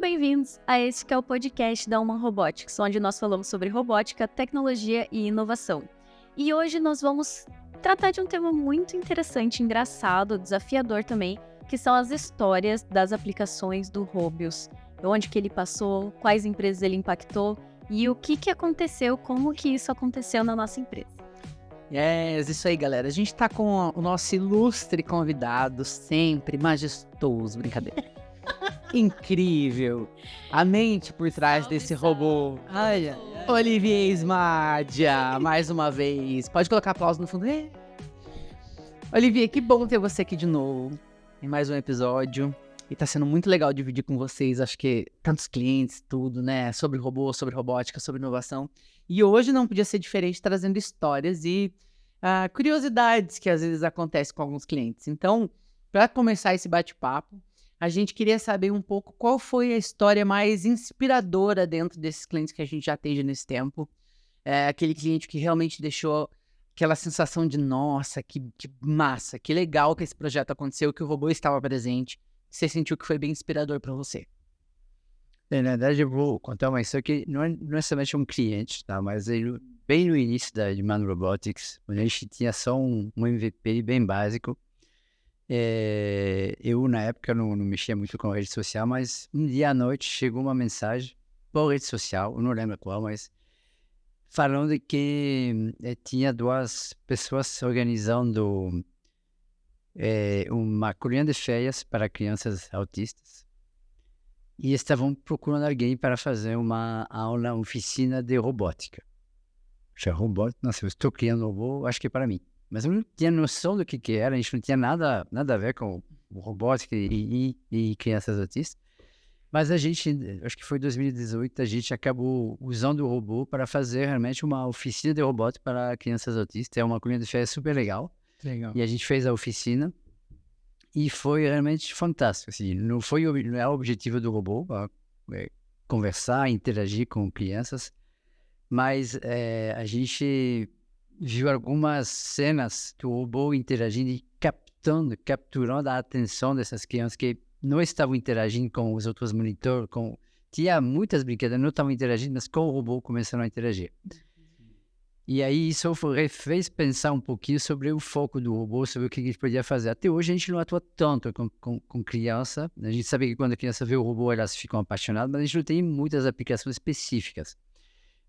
Sejam bem-vindos a este que é o podcast da Human Robotics, onde nós falamos sobre robótica, tecnologia e inovação. E hoje nós vamos tratar de um tema muito interessante, engraçado, desafiador também, que são as histórias das aplicações do Robius. Onde que ele passou, quais empresas ele impactou e o que aconteceu, como que isso aconteceu na nossa empresa. Isso aí, galera. A gente tá com o nosso ilustre convidado, sempre majestoso, brincadeira. Incrível. A mente por trás desse robô. Olivier Smadia, mais uma vez. Pode colocar aplauso no fundo. Olivier, que bom ter você aqui de novo em mais um episódio. E tá sendo muito legal dividir com vocês, acho que tantos clientes, tudo, né? Sobre robô, sobre robótica, sobre inovação. E hoje não podia ser diferente, trazendo histórias e curiosidades que às vezes acontecem com alguns clientes. Então, para começar esse bate-papo, a gente queria saber um pouco qual foi a história mais inspiradora dentro desses clientes que a gente já atende nesse tempo. Aquele cliente que realmente deixou aquela sensação de, nossa, que massa, que legal que esse projeto aconteceu, que o robô estava presente. Você sentiu que foi bem inspirador para você? Na verdade, eu vou contar uma história que não é somente um cliente, tá? Mas bem no início da Human Robotics, quando a gente tinha só um MVP bem básico. Eu, na época, não mexia muito com rede social, mas um dia à noite chegou uma mensagem por rede social, eu não lembro qual, mas falando que tinha duas pessoas organizando uma colônia de férias para crianças autistas e estavam procurando alguém para fazer uma aula, oficina de robótica. Nossa, eu estou criando um robô, acho que é para mim. Mas eu não tinha noção do que era, a gente não tinha nada a ver com robótica e crianças autistas. Mas a gente, acho que foi em 2018, a gente acabou usando o robô para fazer realmente uma oficina de robótica para crianças autistas. É uma colônia de férias super legal. E a gente fez a oficina e foi realmente fantástico. Assim, não é o objetivo do robô, conversar, interagir com crianças, mas a gente viu algumas cenas que o robô interagindo e capturando a atenção dessas crianças que não estavam interagindo com os outros monitores. Tinha muitas brincadeiras, não estavam interagindo, mas com o robô começaram a interagir. E aí isso fez pensar um pouquinho sobre o foco do robô, sobre o que a gente podia fazer. Até hoje a gente não atua tanto com criança. A gente sabe que quando a criança vê o robô, elas ficam apaixonadas, mas a gente não tem muitas aplicações específicas.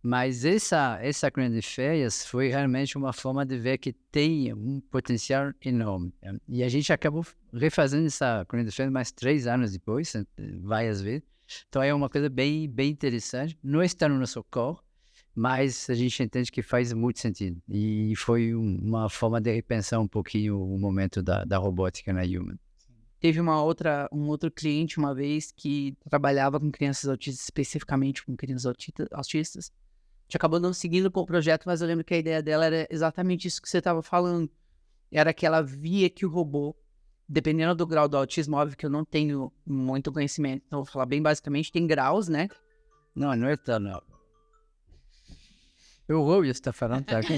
Mas essa colônia de férias foi realmente uma forma de ver que tem um potencial enorme. E a gente acabou refazendo essa colônia de férias mais 3 anos depois, várias vezes. Então é uma coisa bem, bem interessante. Não está no nosso core, mas a gente entende que faz muito sentido. E foi uma forma de repensar um pouquinho o momento da robótica na Human. Teve um outro cliente uma vez que trabalhava com crianças autistas, especificamente com crianças autistas. A gente acabou não seguindo com o projeto, mas eu lembro que a ideia dela era exatamente isso que você estava falando. Era que ela via que o robô, dependendo do grau do autismo, óbvio que eu não tenho muito conhecimento, então vou falar bem basicamente, tem graus, né? Não é tão, não. O Robius está falando, tá aqui.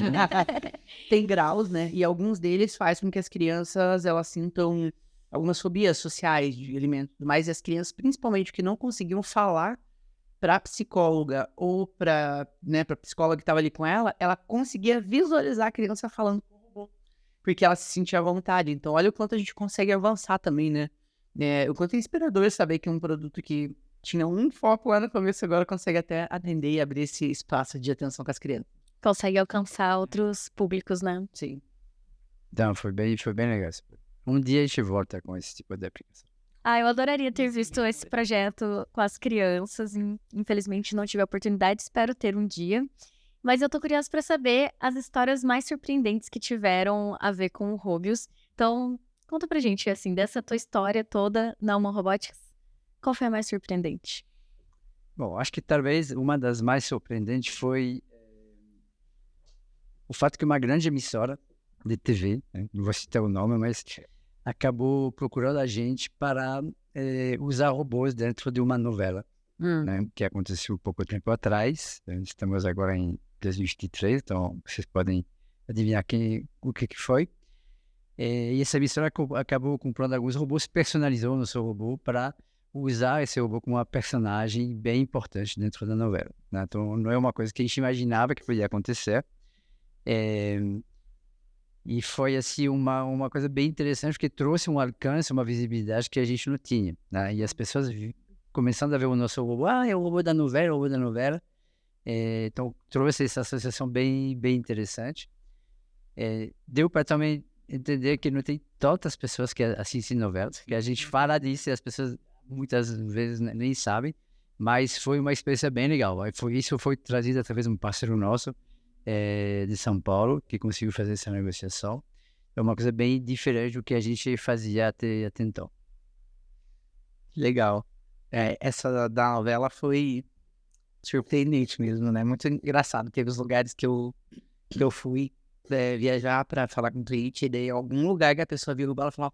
Tem graus, né? E alguns deles faz com que as crianças, elas sintam algumas fobias sociais de alimentos, mas as crianças, principalmente, que não conseguiam falar para a psicóloga ou para a psicóloga que estava ali com ela, ela conseguia visualizar a criança falando com o robô, porque ela se sentia à vontade. Então, olha o quanto a gente consegue avançar também, né? O quanto é inspirador saber que um produto que tinha um foco lá no começo agora consegue até atender e abrir esse espaço de atenção com as crianças. Consegue alcançar outros públicos, né? Sim. Então, foi bem legal. Um dia a gente volta com esse tipo de aplicação. Eu adoraria ter visto esse projeto com as crianças. Infelizmente não tive a oportunidade, espero ter um dia. Mas eu tô curiosa para saber as histórias mais surpreendentes que tiveram a ver com o Robius. Então, conta pra gente, assim, dessa tua história toda na Human Robotics, qual foi a mais surpreendente? Bom, acho que talvez uma das mais surpreendentes foi o fato que uma grande emissora de TV, né, não vou citar o nome, mas acabou procurando a gente para usar robôs dentro de uma novela, né, que aconteceu pouco tempo atrás. Estamos agora em 2023, então vocês podem adivinhar o que foi. E essa emissora acabou comprando alguns robôs, personalizou o nosso robô para usar esse robô como uma personagem bem importante dentro da novela, né? Então, não é uma coisa que a gente imaginava que podia acontecer. E foi, assim, uma coisa bem interessante, porque trouxe um alcance, uma visibilidade que a gente não tinha, né? E as pessoas começando a ver o nosso robô, é o robô da novela, o robô da novela. Então, trouxe essa associação bem, bem interessante. Deu para também entender que não tem tantas pessoas que assistem novelas, que a gente fala disso e as pessoas muitas vezes nem sabem, mas foi uma experiência bem legal. Isso foi trazido através de um parceiro nosso de São Paulo, que conseguiu fazer essa negociação. É uma coisa bem diferente do que a gente fazia até então. Legal. Essa da novela foi surpreendente mesmo, né? Muito engraçado. Teve os lugares que eu fui viajar para falar com o cliente, e daí algum lugar que a pessoa viu o robô, ela falava,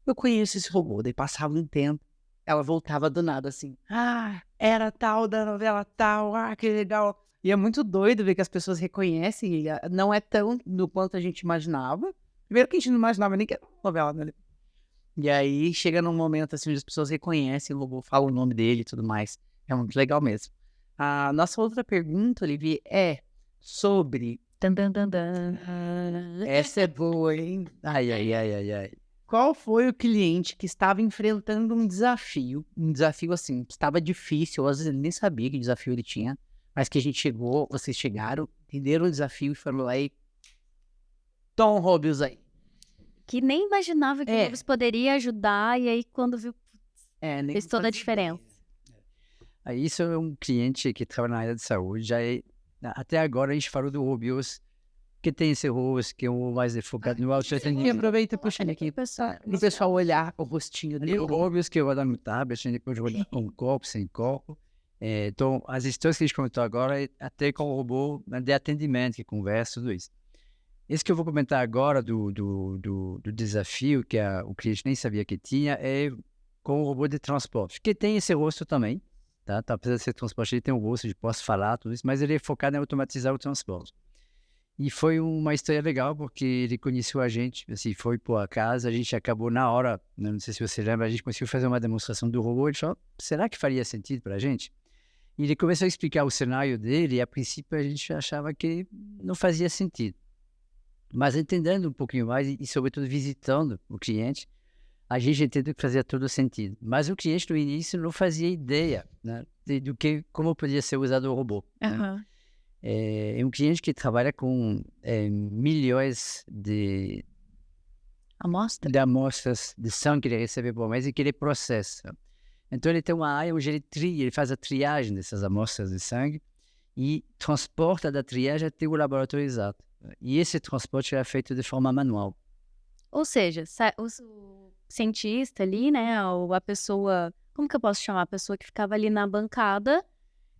eu conheço esse robô. Daí passava um tempo, ela voltava do nada assim, era tal da novela tal, que legal. E é muito doido ver que as pessoas reconhecem, e não é tão do quanto a gente imaginava. Primeiro que a gente não imaginava nem que era novela, né? E aí chega num momento assim onde as pessoas reconhecem o robô, falam o nome dele e tudo mais. É muito legal mesmo. A nossa outra pergunta, Olivier, é sobre... Dan, dan, dan, dan. Essa é boa, hein? Ai. Qual foi o cliente que estava enfrentando um desafio assim, que estava difícil, ou às vezes ele nem sabia que desafio ele tinha, mas que vocês chegaram, entenderam o desafio e foram lá e... Tom Robius aí. Que nem imaginava que o Robius poderia ajudar, e aí quando viu, nem fez toda a diferença. Isso é um cliente que trabalha na área de saúde. Até agora a gente falou do Robius, que tem esse rosto, que é o mais focado no E aproveita e puxa ele aqui, para o pessoal olhar o rostinho dele. E o Robius que eu vou dar no tablet, a gente pode olhar com copo, sem copo. Então, as histórias que a gente comentou agora é até com o robô de atendimento, que conversa, tudo isso. Esse que eu vou comentar agora do desafio, que o cliente nem sabia que tinha, é com o robô de transporte, que tem esse rosto também, tá? Apesar de ser transporte, ele tem um rosto de posso falar, tudo isso, mas ele é focado em automatizar o transporte. E foi uma história legal, porque ele conheceu a gente, assim, foi por acaso, a gente acabou na hora, não sei se você lembra, a gente conseguiu fazer uma demonstração do robô, ele falou, será que faria sentido para a gente? E ele começou a explicar o cenário dele, e a princípio a gente achava que não fazia sentido. Mas entendendo um pouquinho mais e sobretudo visitando o cliente, a gente entendeu que fazia todo sentido. Mas o cliente no início não fazia ideia, né, como podia ser usado o robô. Né? É um cliente que trabalha com milhões de amostras de sangue que ele recebe por mês e que ele processa. Então ele tem uma área onde ele faz a triagem dessas amostras de sangue e transporta da triagem até o laboratório exato. E esse transporte é feito de forma manual. Ou seja, o cientista ali, né, ou a pessoa, como que eu posso chamar? A pessoa que ficava ali na bancada,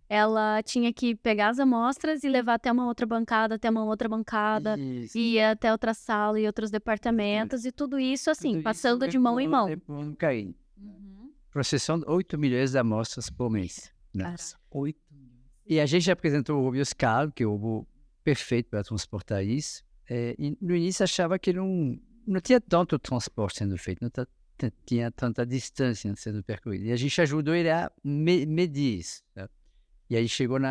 ela tinha que pegar as amostras e levar até uma outra bancada, isso. E ir até outra sala e outros departamentos, e tudo isso assim, tudo passando isso de mão em mão. Processando 8 milhões de amostras por mês. Né? 8 milhões. E a gente apresentou o Robius Cargo, que é o robô perfeito para transportar isso. E no início achava que não tinha tanto transporte sendo feito, não tinha tanta distância sendo percorrida. E a gente ajudou ele a medir isso. Né? E aí chegou no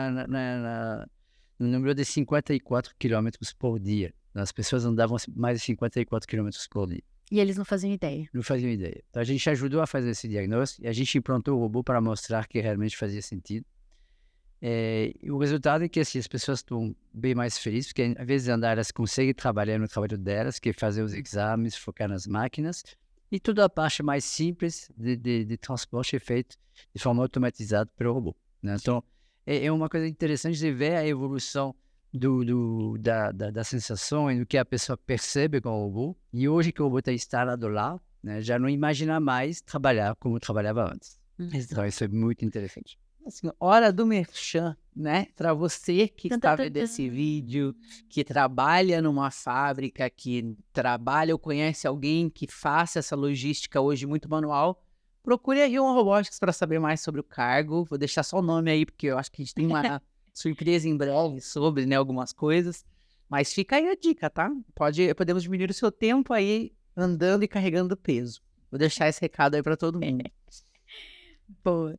número de 54 quilômetros por dia. As pessoas andavam mais de 54 quilômetros por dia. E eles não faziam ideia. Não faziam ideia. Então a gente ajudou a fazer esse diagnóstico e a gente implantou o robô para mostrar que realmente fazia sentido. E o resultado é que assim, as pessoas estão bem mais felizes, porque às vezes elas conseguem trabalhar no trabalho delas, que é fazer os exames, focar nas máquinas, e toda a parte mais simples de transporte é feita de forma automatizada pelo robô. Né? Então, é uma coisa interessante de ver a evolução da sensação e do que a pessoa percebe com o robô. E hoje que o robô está instalado lá, né, já não imagina mais trabalhar como trabalhava antes. Então, isso é muito interessante. Assim, hora do merchan, né? Para você que está vendo esse vídeo, que trabalha numa fábrica, que trabalha ou conhece alguém que faça essa logística hoje muito manual, procure a Human Robotics para saber mais sobre o cargo. Vou deixar só o nome aí, porque eu acho que a gente tem uma surpresa em breve sobre, né, algumas coisas. Mas fica aí a dica, tá? Podemos diminuir o seu tempo aí andando e carregando peso. Vou deixar esse recado aí para todo mundo. Boa.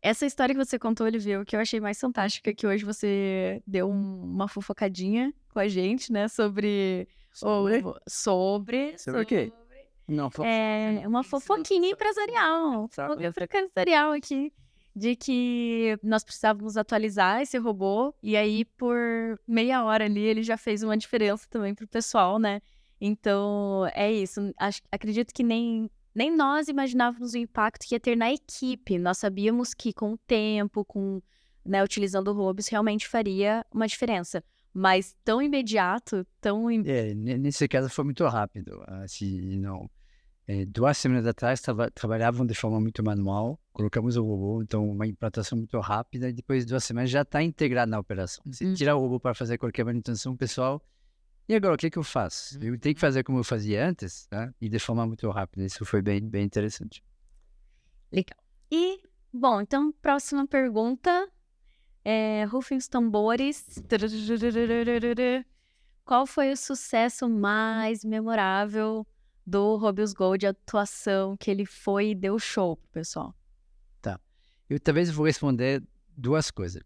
Essa história que você contou, Olivia, o que eu achei mais fantástica é que hoje você deu uma fofocadinha com a gente, né, sobre Sobre o quê? Não, uma fofoquinha empresarial, fofoquinha empresarial aqui, de que nós precisávamos atualizar esse robô, e aí por meia hora ali ele já fez uma diferença também pro pessoal, né? Então, é isso. Acredito que nem nós imaginávamos o impacto que ia ter na equipe. Nós sabíamos que com o tempo, né, utilizando robôs, realmente faria uma diferença. Mas tão imediato, Nesse caso foi muito rápido. Assim, não. 2 semanas atrás trabalhavam de forma muito manual, colocamos o robô, então uma implantação muito rápida, e depois de 2 semanas já está integrado na operação. Você tira o robô para fazer qualquer manutenção pessoal, e agora o que eu faço? Eu tenho que fazer como eu fazia antes, tá? E de forma muito rápida. Isso foi bem, bem interessante. legal. E, bom, então, próxima pergunta. Rufem os tambores. Qual foi o sucesso mais memorável do Robius Gold, a atuação que ele foi e deu show pro pessoal? Tá. Eu talvez vou responder 2 coisas.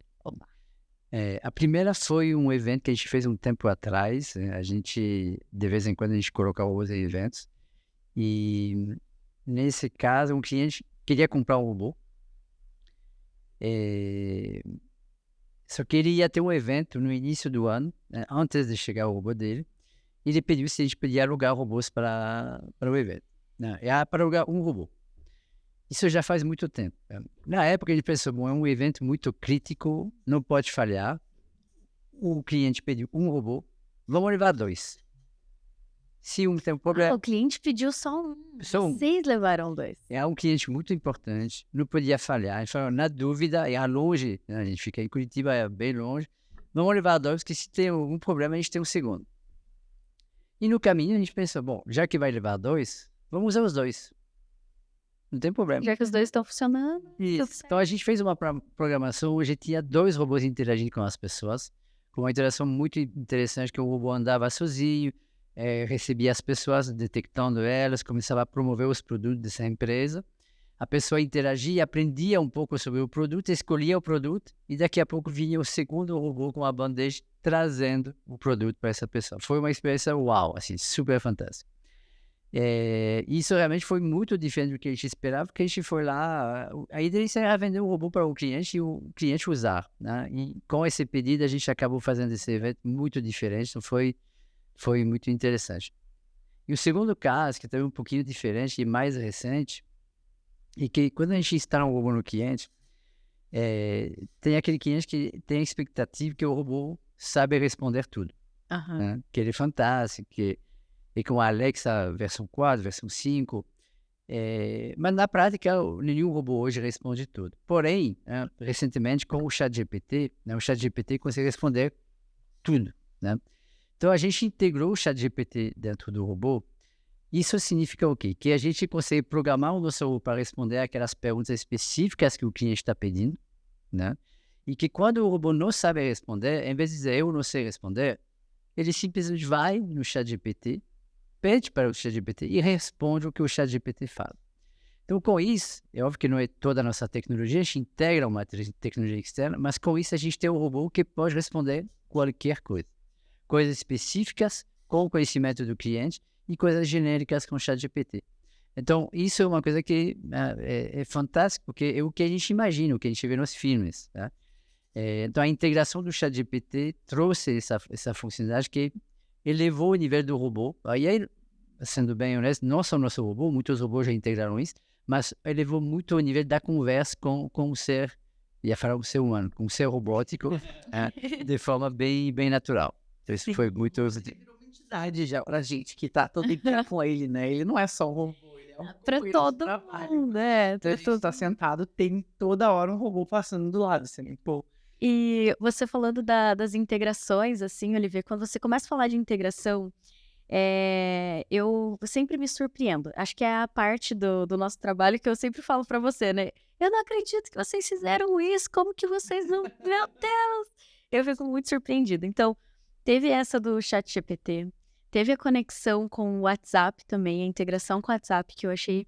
A primeira foi um evento que a gente fez um tempo atrás. A gente, de vez em quando, a gente coloca robôs em eventos. E, nesse caso, um cliente queria comprar um robô. Só que ele ia ter um evento no início do ano, né, antes de chegar o robô dele. E ele pediu se a gente podia alugar robôs para o evento. Né? Para alugar um robô. Isso já faz muito tempo. Na época ele pensou, bom, é um evento muito crítico, não pode falhar. O cliente pediu um robô, vamos levar 2. Se um tem um problema... o cliente pediu só um. Só um. Vocês levaram 2. É um cliente muito importante, não podia falhar. Ele falou, na dúvida, é longe, né? A gente fica em Curitiba, é bem longe. Vamos levar 2, porque se tem algum problema, a gente tem um segundo. E no caminho a gente pensou, bom, já que vai levar 2, vamos usar os 2. Não tem problema. Já que os 2 estão funcionando. Isso. Então a gente fez uma programação, hoje tinha 2 robôs interagindo com as pessoas, com uma interação muito interessante, que o robô andava sozinho, recebia as pessoas, detectando elas, começava a promover os produtos dessa empresa. A pessoa interagia, aprendia um pouco sobre o produto, escolhia o produto, e daqui a pouco vinha o segundo robô com a bandeja trazendo o produto para essa pessoa. Foi uma experiência uau, assim, super fantástica. Isso realmente foi muito diferente do que a gente esperava, porque a gente foi lá, a ideia era vender o robô para o cliente e o cliente usar, né? E com esse pedido a gente acabou fazendo esse evento muito diferente, então foi muito interessante. E o segundo caso, que também é um pouquinho diferente e mais recente, e que quando a gente instala um robô no cliente, tem aquele cliente que tem a expectativa que o robô sabe responder tudo, né? Que ele é fantástico, e com a Alexa versão 4, versão 5, mas na prática nenhum robô hoje responde tudo. Porém, recentemente com o ChatGPT, né, o ChatGPT consegue responder tudo, né? Então a gente integrou o ChatGPT dentro do robô. Isso significa o quê? Que a gente consegue programar o nosso robô para responder aquelas perguntas específicas que o cliente está pedindo, né? E que quando o robô não sabe responder, em vez de dizer eu não sei responder, ele simplesmente vai no ChatGPT, pede para o ChatGPT e responde o que o ChatGPT fala. Então, com isso, é óbvio que não é toda a nossa tecnologia, a gente integra uma tecnologia externa, mas com isso a gente tem um robô que pode responder qualquer coisa. Coisas específicas com o conhecimento do cliente e coisas genéricas com o ChatGPT. Então, isso é uma coisa que é fantástica, porque é o que a gente imagina, o que a gente vê nos filmes, tá? Então, a integração do ChatGPT trouxe essa funcionalidade que elevou o nível do robô. Aí, sendo bem honesto, não só o nosso robô, muitos robôs já integraram isso, mas elevou muito o nível da conversa com o ser, ia falar o ser humano, com o ser robótico, de forma bem, bem natural. Então, isso foi muito... Virou uma entidade já pra gente que tá todo dia com ele, né? Ele não é só um robô, ele é um Pra companheiro de todo trabalho. mundo, né? Então, a gente tá sentado, tem toda hora um robô passando do lado, assim, pô. E você falando das integrações, assim, Olivier, quando você começa a falar de integração, eu sempre me surpreendo. Acho que é a parte do nosso trabalho que eu sempre falo pra você, né? Eu não acredito que vocês fizeram isso, como que vocês não... Meu Deus! Eu fico muito surpreendida. Então, teve essa do ChatGPT, teve a conexão com o WhatsApp também, a integração com o WhatsApp, que eu achei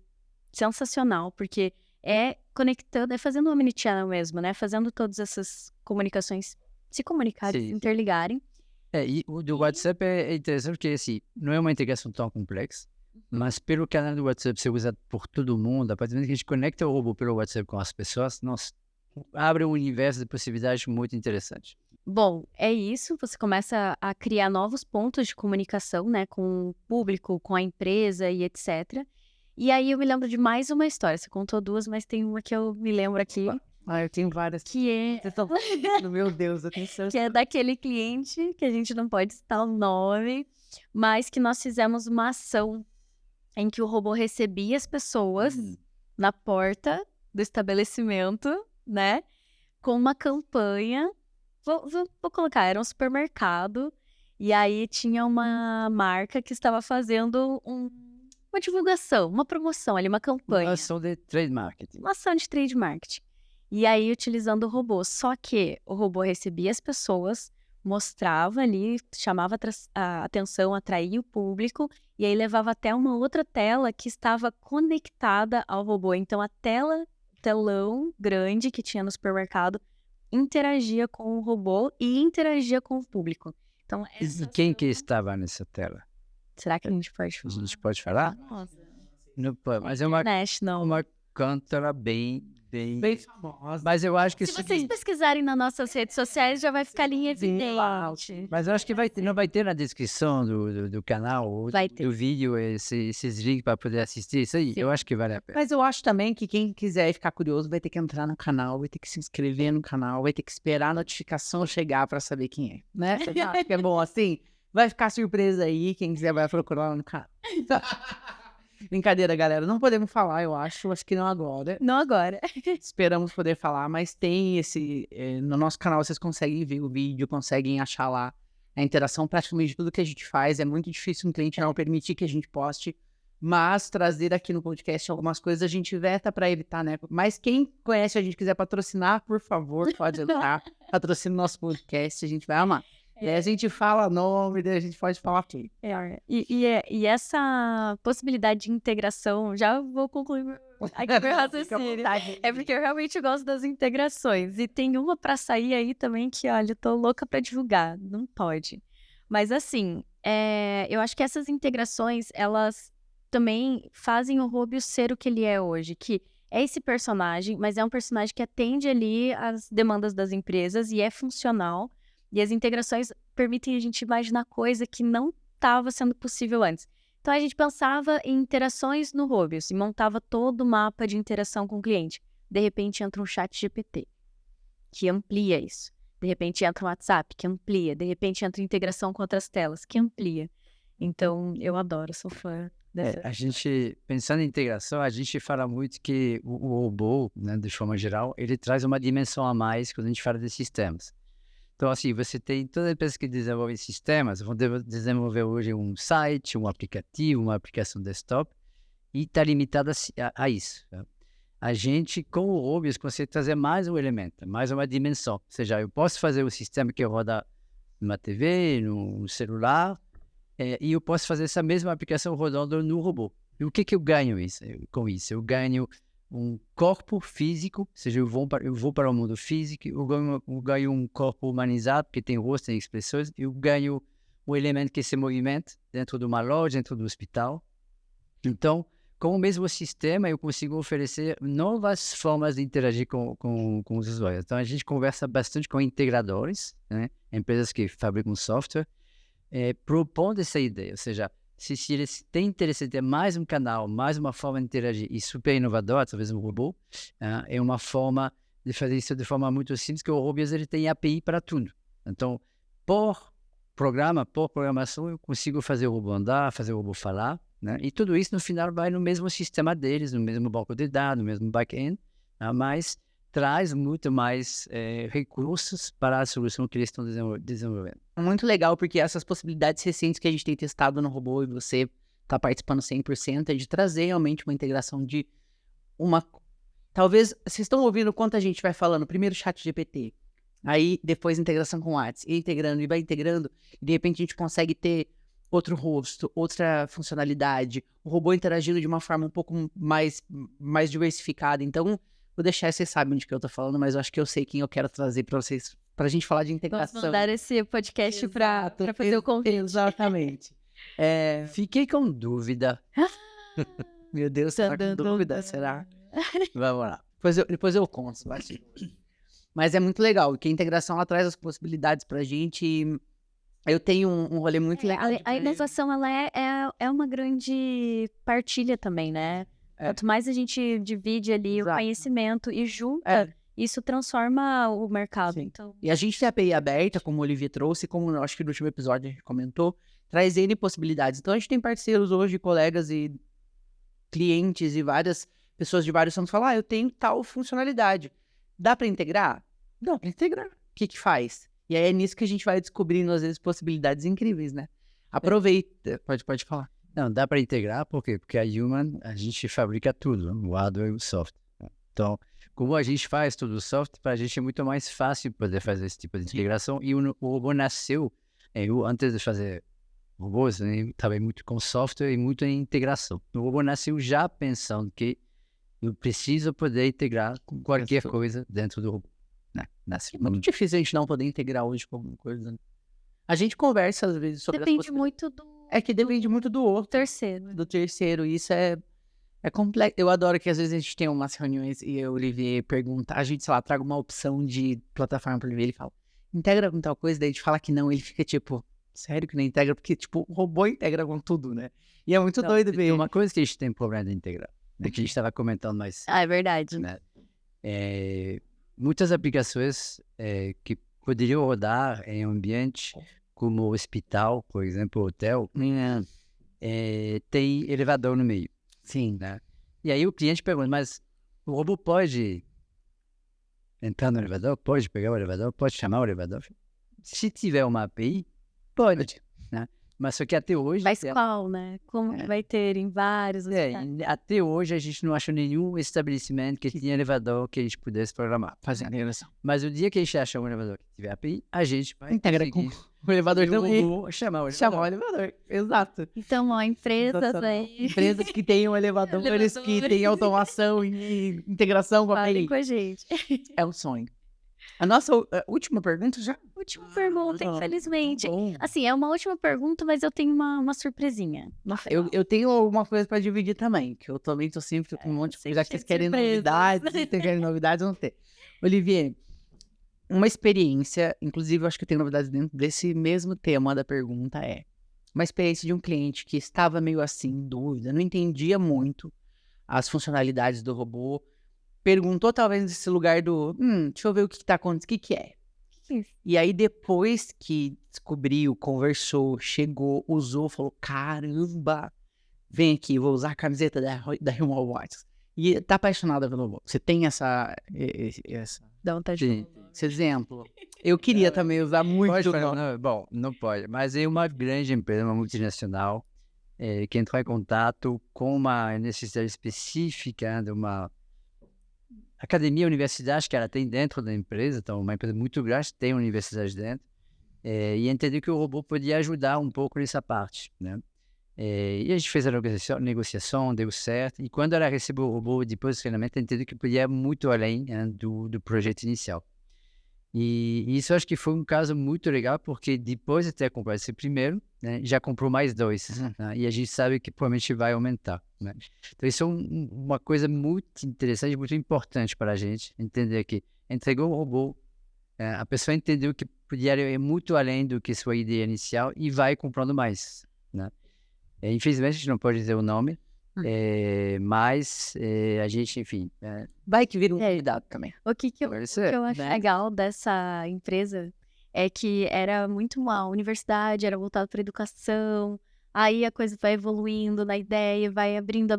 sensacional, porque é conectando, é fazendo o omnichannel mesmo, né? Fazendo todas essas comunicações se comunicarem, se Sim. interligarem. E o do WhatsApp é interessante porque, assim, não é uma integração tão complexa, mas pelo canal do WhatsApp ser usado por todo mundo, a partir do momento que a gente conecta o robô pelo WhatsApp com as pessoas, nossa, abre um universo de possibilidades muito interessante. Bom, é isso. Você começa a criar novos pontos de comunicação, né? Com o público, com a empresa e etc. E aí eu me lembro de mais uma história. Você contou duas, mas tem uma que eu me lembro aqui, Eu tenho várias. que é... Vocês estão... Meu Deus, eu tenho certeza. que é daquele cliente, que a gente não pode citar o nome, mas que nós fizemos uma ação em que o robô recebia as pessoas na porta do estabelecimento, né? Com uma campanha. Vou colocar, era um supermercado, e aí tinha uma marca que estava fazendo uma divulgação, uma promoção ali, uma campanha. Uma ação de trade marketing. Uma ação de trade marketing. E aí, utilizando o robô. Só que o robô recebia as pessoas, mostrava ali, chamava a atenção, atraía o público, e aí levava até uma outra tela que estava conectada ao robô. Então, a telão grande que tinha no supermercado, interagia com o robô e interagia com o público. Então, E quem que estava nessa tela? Será que a gente pode A falar? gente pode falar? Nossa. Não pode, mas é uma National. cantora bem... Bem famosa. Mas eu acho que... Se vocês pesquisarem nas nossas redes sociais, já vai ficar ali em evidente. Mas eu acho que não vai ter na descrição do canal, Vai ter. do vídeo, esses links para poder assistir isso aí. Sim. Eu acho que vale a pena. Mas eu acho também que quem quiser ficar curioso vai ter que entrar no canal, vai ter que se inscrever no canal, vai ter que esperar a notificação chegar pra saber quem é, né? Você acha que é bom assim? Vai ficar surpresa aí, quem quiser vai procurar lá no canal. Brincadeira, galera. Não podemos falar, eu acho que não agora. Não agora. Esperamos poder falar, mas tem esse... no nosso canal vocês conseguem ver o vídeo, conseguem achar lá a interação praticamente de tudo que a gente faz. É muito difícil um cliente não permitir que a gente poste, mas trazer aqui no podcast algumas coisas a gente veta para evitar, né? Mas quem conhece a gente quiser patrocinar, por favor, pode entrar. Patrocina o nosso podcast, a gente vai amar. E aí a gente fala nome, daí a gente pode falar tudo. E essa possibilidade de integração, já vou concluir aqui meu raciocínio. É porque eu realmente gosto das integrações. E tem uma pra sair aí também que, olha, eu tô louca pra divulgar. Não pode. Mas assim, eu acho que essas integrações, elas também fazem o Rubius ser o que ele é hoje. Que é esse personagem, mas é um personagem que atende ali as demandas das empresas e é funcional. E as integrações permitem a gente imaginar coisa que não estava sendo possível antes. Então, a gente pensava em interações no Rubius e montava todo o mapa de interação com o cliente. De repente, entra um chat GPT, que amplia isso. De repente, entra um WhatsApp, que amplia. De repente, entra integração com outras telas, que amplia. Então, eu adoro, sou fã dessa. A gente, pensando em integração, a gente fala muito que o robô, né, de forma geral, ele traz uma dimensão a mais quando a gente fala de sistemas. Então, assim, você tem todas as empresas que desenvolvem sistemas, vão desenvolver hoje um site, um aplicativo, uma aplicação desktop, e está limitada a isso. Tá? A gente, com o Rubius, consegue trazer mais um elemento, mais uma dimensão. Ou seja, eu posso fazer um sistema que roda numa TV, no celular, e eu posso fazer essa mesma aplicação rodando no robô. E o que eu ganho com isso? Eu ganho um corpo físico, ou seja, eu vou para o mundo físico, eu ganho um corpo humanizado, que tem rosto e expressões, eu ganho um elemento que se movimenta dentro de uma loja, dentro do hospital. Então, com o mesmo sistema, eu consigo oferecer novas formas de interagir com os usuários. Então, a gente conversa bastante com integradores, né? Empresas que fabricam software, propondo essa ideia, ou seja, se eles têm interesse em ter mais um canal, mais uma forma de interagir e super inovadora, talvez um robô, é uma forma de fazer isso de forma muito simples, que o Rubius ele tem API para tudo. Então, por programação, eu consigo fazer o robô andar, fazer o robô falar, né? E tudo isso, no final, vai no mesmo sistema deles, no mesmo banco de dados, no mesmo back-end, mas traz muito mais recursos para a solução que eles estão desenvolvendo. Muito legal, porque essas possibilidades recentes que a gente tem testado no robô e você está participando 100%, é de trazer realmente uma integração de uma... Talvez, vocês estão ouvindo quanto a gente vai falando, primeiro chat GPT, aí depois integração com o WhatsApp, integrando e vai integrando, e de repente a gente consegue ter outro rosto, outra funcionalidade, o robô interagindo de uma forma um pouco mais diversificada. Então, vou deixar, vocês sabem de que eu tô falando, mas eu acho que eu sei quem eu quero trazer pra vocês, pra gente falar de Vamos integração. mandar esse podcast pra fazer o convite. Exatamente. Fiquei com dúvida. Meu Deus, tá com dúvida, será? Vamos lá. Depois eu conto. Mas é muito legal, que a integração ela traz as possibilidades pra gente. E eu tenho um rolê muito legal. A inovação, ela é uma grande partilha também, né? Quanto mais a gente divide ali o conhecimento e junta, isso transforma o mercado. Então... E a gente tem a API aberta, como o Olivier trouxe, como eu acho que no último episódio a gente comentou, traz N possibilidades. Então a gente tem parceiros hoje, colegas e clientes e várias pessoas de vários ramos falam, eu tenho tal funcionalidade. Dá pra integrar? Dá pra integrar. O que faz? E aí é nisso que a gente vai descobrindo, às vezes, possibilidades incríveis, né? Aproveita. Pode falar. Não, dá para integrar, por quê? Porque a Human, a gente fabrica tudo, o hardware e o software. Então, como a gente faz todo o software, para a gente é muito mais fácil poder fazer esse tipo de integração. E o robô nasceu, eu antes de fazer robôs, né, trabalhei muito com software e muito em integração. O robô nasceu já pensando que eu preciso poder integrar com qualquer coisa dentro do robô. É muito difícil a gente não poder integrar hoje com alguma coisa. Né? A gente conversa, às vezes, sobre depende muito do... É que depende muito do outro. Do terceiro. E isso é complexo. Eu adoro que, às vezes, a gente tem umas reuniões e o Olivier pergunta, a gente, sei lá, traga uma opção de plataforma para o Olivier, ele fala, integra com tal coisa, daí a gente fala que não, ele fica tipo, sério que não integra? Porque, tipo, o robô integra com tudo, né? E é muito doido ver. Uma coisa que a gente tem problema de integrar, né, que a gente estava comentando mais. É verdade. Né? Muitas aplicações que poderiam rodar em um ambiente como hospital, por exemplo, hotel, tem elevador no meio. Sim. Né? E aí o cliente pergunta, mas o robô pode entrar no elevador? Pode pegar o elevador? Pode chamar o elevador? Se tiver uma API, pode. Né? Mas só que até hoje... Mas qual, né? Como que vai ter em vários hospitais? Até hoje a gente não achou nenhum estabelecimento que tinha elevador que a gente pudesse programar. Fazer a integração. Mas o dia que a gente achar um elevador que tiver API, a gente vai integra com o elevador também. Chamar o elevador. Chamar o elevador, exato. Então, ó, empresas aí... Empresas que tenham elevadores, que têm automação e integração com a API. Falem com a gente. É um sonho. A nossa última pergunta já? Última pergunta, infelizmente. Assim, é uma última pergunta, mas eu tenho uma surpresinha. Eu tenho uma coisa pra dividir também, que eu também tô sempre com um monte de coisa. Já que vocês querem novidades, não tem. Olivier, uma experiência, inclusive eu acho que eu tenho novidades dentro desse mesmo tema da pergunta, uma experiência de um cliente que estava meio assim, em dúvida, não entendia muito as funcionalidades do robô, perguntou talvez nesse lugar do, deixa eu ver o que tá acontecendo, o que é? E aí depois que descobriu, conversou, chegou, usou, falou, caramba, vem aqui, vou usar a camiseta da Human Robotics. E tá apaixonada pelo robô. Você tem essa... Dá vontade esse exemplo. Eu queria também usar muito. Bom, não pode. Mas é uma grande empresa, uma multinacional, que entrou em contato com uma necessidade específica de uma academia, universidade que ela tem dentro da empresa, então uma empresa muito grande, tem universidade dentro, e entendeu que o robô podia ajudar um pouco nessa parte, né? E a gente fez a negociação, deu certo, e quando ela recebeu o robô depois do treinamento, entendeu que podia ir muito além, né, do projeto inicial. E isso eu acho que foi um caso muito legal, porque depois de ter comprado esse primeiro, né, já comprou mais 2, né, e a gente sabe que provavelmente vai aumentar. Né? Então isso é uma coisa muito interessante, muito importante para a gente entender que entregou o robô, a pessoa entendeu que podia ir muito além do que sua ideia inicial e vai comprando mais. Né? Infelizmente a gente não pode dizer o nome, mas a gente, enfim... vai que vira um convidado também. O que eu acho legal dessa empresa é que era muito uma universidade, era voltado para educação, aí a coisa vai evoluindo na ideia, vai abrindo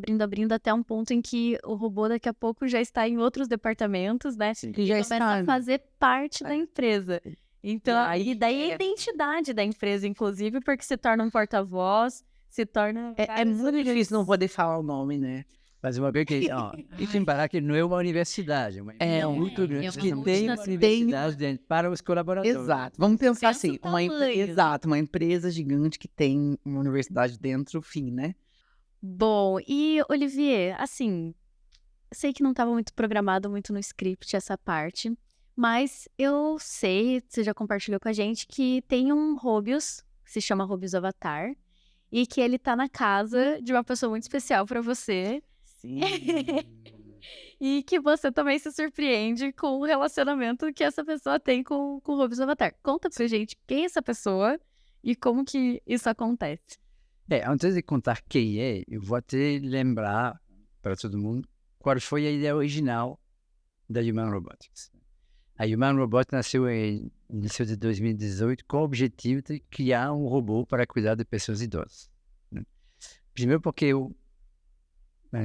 até um ponto em que o robô daqui a pouco já está em outros departamentos, né? Sim, que já começa a fazer parte da empresa. Então, e daí a identidade da empresa, inclusive, porque se torna um porta-voz, se torna... É muito difícil não poder falar o nome, né? Mas uma coisa que, ó, e tem que parar que não é uma universidade, É muito grande, é uma que tem uma multinacional. universidade dentro para os colaboradores. Exato. Vamos pensar Pensa assim, o tamanho. exato, uma empresa gigante que tem uma universidade dentro, fim, né? Bom, e Olivier, assim, sei que não estava muito programado, muito no script essa parte, mas eu sei, você já compartilhou com a gente, que tem um Rubius, que se chama Rubius Avatar, e que ele tá na casa de uma pessoa muito especial para você, Sim. e que você também se surpreende com o relacionamento que essa pessoa tem com o Rubius Avatar. Conta pra gente quem é essa pessoa e como que isso acontece. Antes de contar quem é, eu vou até lembrar para todo mundo qual foi a ideia original da Human Robotics. A Human Robotics nasceu em início de 2018 com o objetivo de criar um robô para cuidar de pessoas idosas, né? Primeiro porque eu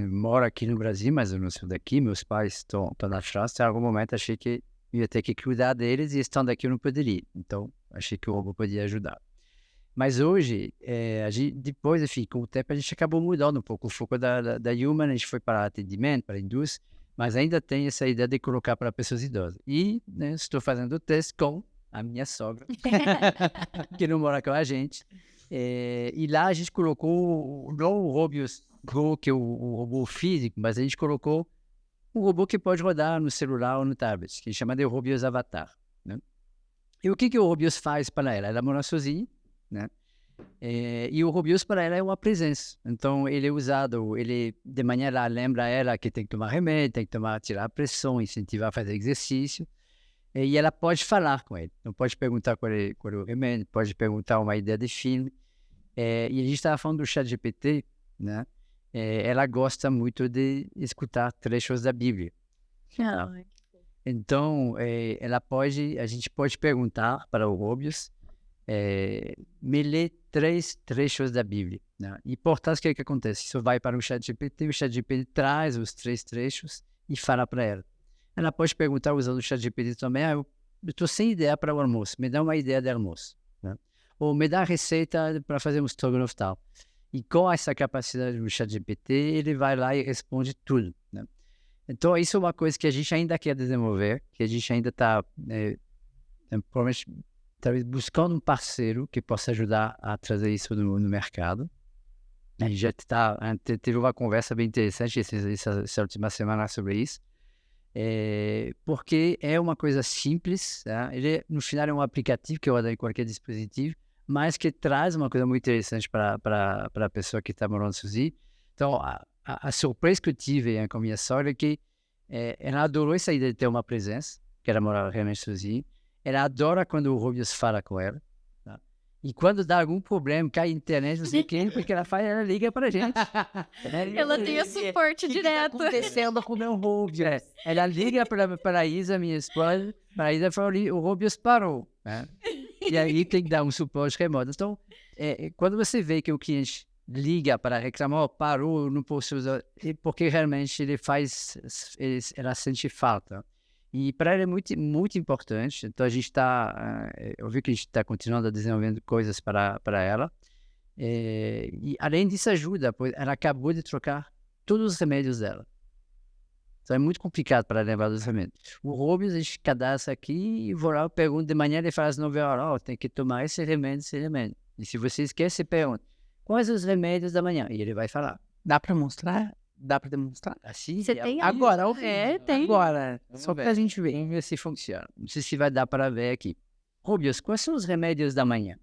moro aqui no Brasil, mas eu não sou daqui, meus pais estão na França, em algum momento achei que eu ia ter que cuidar deles e estando aqui eu não poderia. Então, achei que o robô podia ajudar. Mas hoje, a gente, depois, enfim, com o tempo, a gente acabou mudando um pouco o foco da Human, a gente foi para atendimento, para a indústria, mas ainda tem essa ideia de colocar para pessoas idosas. E, né, estou fazendo o teste com a minha sogra, que não mora com a gente. E lá a gente colocou, não o Rubius Go, que é o robô físico, mas a gente colocou um robô que pode rodar no celular ou no tablet, que chama de Rubius Avatar, né? E o que o Rubius faz para ela? Ela mora sozinha, né? E o Rubius para ela é uma presença. Então ele é usado, ele de manhã ela lembra ela que tem que tomar remédio, tem que tirar a pressão, incentivar a fazer exercício. E ela pode falar com ele. Então pode perguntar qual é o remédio, pode perguntar uma ideia de filme. E a gente estava falando do ChatGPT, né? Ela gosta muito de escutar trechos da Bíblia. Ai. Então a gente pode perguntar para o Rubius, me lê 3 trechos da Bíblia, né? E portanto, o que acontece? Isso vai para o ChatGPT traz os 3 trechos e fala para ela. Ela pode perguntar usando o ChatGPT também, eu estou sem ideia para o almoço, me dá uma ideia de almoço, né? Ou me dá a receita para fazer um estrogonofe tal. E com essa capacidade do ChatGPT, ele vai lá e responde tudo, né? Então, isso é uma coisa que a gente ainda quer desenvolver, que a gente ainda está, provavelmente, talvez buscando um parceiro que possa ajudar a trazer isso no mercado. A gente já teve uma conversa bem interessante essa última semana sobre isso, porque é uma coisa simples, tá? Ele, no final, é um aplicativo que roda em qualquer dispositivo, mas que traz uma coisa muito interessante para a pessoa que está morando sozinha. Então, a surpresa que eu tive com a minha sogra é que ela adorou essa ideia de ter uma presença, que ela mora realmente sozinha. Ela adora quando o Rubius fala com ela, tá? E quando dá algum problema, cai a internet, não sei o quê, porque ela liga para a gente. Ela tem o suporte direto. O que está acontecendo com o meu Rubius? Ela liga para a Isa, minha esposa, para a Isa fala, o Rubius parou, né? E aí tem que dar um suporte remoto. Então, quando você vê que o cliente liga para reclamar, parou, não posso usar, porque realmente ela sente falta. E para ela é muito, muito importante. Então, a gente está, eu vi que a gente está continuando a desenvolvendo coisas para ela. E além disso, ajuda, pois ela acabou de trocar todos os remédios dela. Então, é muito complicado para levar os remédios. O Rubius, a gente cadastra aqui e vou lá, eu pergunto de manhã, ele fala às 9 horas, tem que tomar esse remédio, esse remédio. E se você esquece, você pergunta, quais os remédios da manhã? E ele vai falar. Dá para mostrar? Dá para demonstrar? Assim? Você tem Agora, ao vivo. tem. Agora, só para a gente ver. Vamos ver se funciona. Não sei se vai dar para ver aqui. Rubius, quais são os remédios da manhã?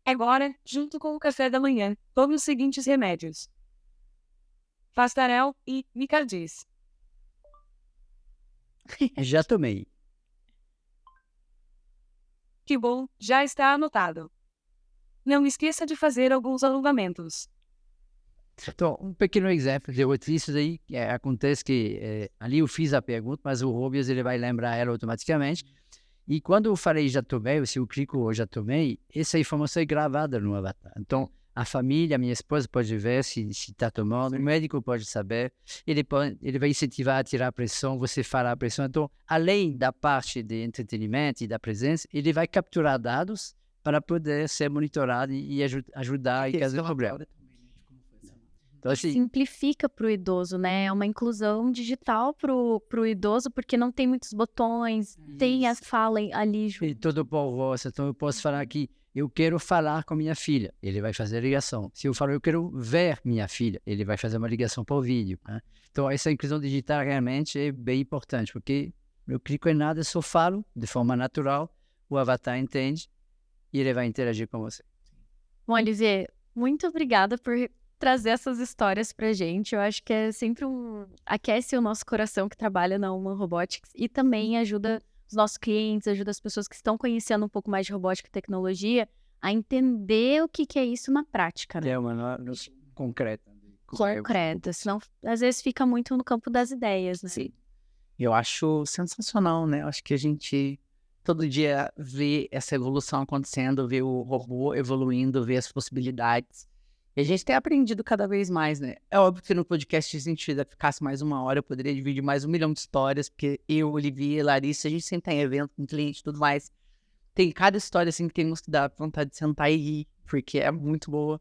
Agora, junto com o café da manhã, tome os seguintes remédios: Pastarel e Micardis. Já tomei. Que bom, já está anotado. Não esqueça de fazer alguns alongamentos. Então, um pequeno exemplo de isso daí, acontece que ali eu fiz a pergunta, mas o Rubius ele vai lembrar ela automaticamente. E quando eu falei já tomei, se eu clico já tomei, essa informação é gravada no avatar. Então, a família, a minha esposa pode ver se está tomando, o médico pode saber, ele vai incentivar a tirar a pressão, você fala a pressão. Então, além da parte de entretenimento e da presença, ele vai capturar dados para poder ser monitorado e ajudar em caso de problema. Então, assim, Simplifica para o idoso, né? É uma inclusão digital para o idoso, porque não tem muitos botões, tem a fala ali e junto. tudo por voz. Então, eu posso falar aqui, eu quero falar com minha filha, ele vai fazer a ligação. Se eu falo, eu quero ver minha filha, ele vai fazer uma ligação por vídeo. Né? Então, essa inclusão digital realmente é bem importante, porque eu clico em nada, só falo de forma natural, o avatar entende e ele vai interagir com você. Bom, Olivier, muito obrigada por trazer essas histórias pra gente. Eu acho que é sempre aquece o nosso coração que trabalha na Human Robotics e também ajuda os nossos clientes, ajuda as pessoas que estão conhecendo um pouco mais de robótica e tecnologia a entender o que é isso na prática, né? É uma noção concreta. Concreta, senão às vezes fica muito no campo das ideias, né? Sim. Eu acho sensacional, né? Eu acho que a gente todo dia vê essa evolução acontecendo, vê o robô evoluindo, vê as possibilidades. E a gente tem aprendido cada vez mais, né? É óbvio que no podcast, se a gente ficasse mais 1 hora, eu poderia dividir mais 1 milhão de histórias, porque eu, Olivier, Larissa, a gente sempre tá em evento com cliente e tudo mais. Tem cada história, assim, que temos que dar vontade de sentar e rir, porque é muito boa.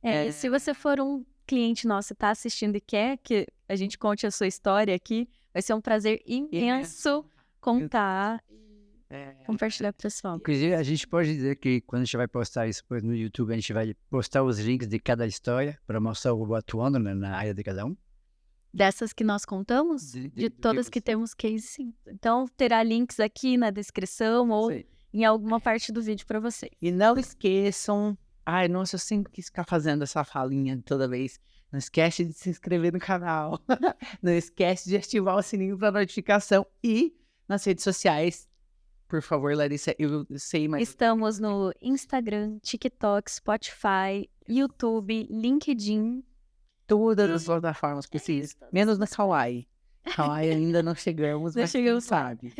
E se você for um cliente nosso e tá assistindo e quer que a gente conte a sua história aqui, vai ser um prazer imenso contar e compartilhar com o pessoal. Inclusive, a gente pode dizer que quando a gente vai postar isso depois no YouTube, a gente vai postar os links de cada história para mostrar o robô atuando, né, na área de cada um. Dessas que nós contamos, de todas que temos case, sim. Então, terá links aqui na descrição ou em alguma parte do vídeo para vocês. E não esqueçam... Ai, nossa, eu sempre quis ficar fazendo essa falinha toda vez. Não esquece de se inscrever no canal. Não esquece de ativar o sininho para notificação. E nas redes sociais, por favor, Larissa, eu sei mais... Estamos no Instagram, TikTok, Spotify, YouTube, LinkedIn. Todas as plataformas possíveis. Menos na Kawaii. Kawaii ainda não chegamos, mas quem sabe.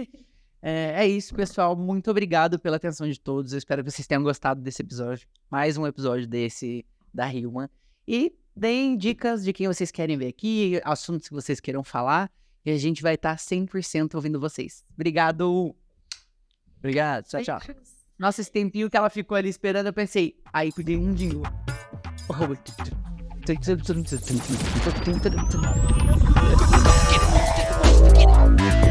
É isso, pessoal. Muito obrigado pela atenção de todos. Eu espero que vocês tenham gostado desse episódio. Mais um episódio desse da Human. E deem dicas de quem vocês querem ver aqui, assuntos que vocês queiram falar. E a gente vai estar 100% ouvindo vocês. Obrigado. Obrigado. Tchau, tchau. Nossa, esse tempinho que ela ficou ali esperando, eu pensei, aí podia um jingle. Oh.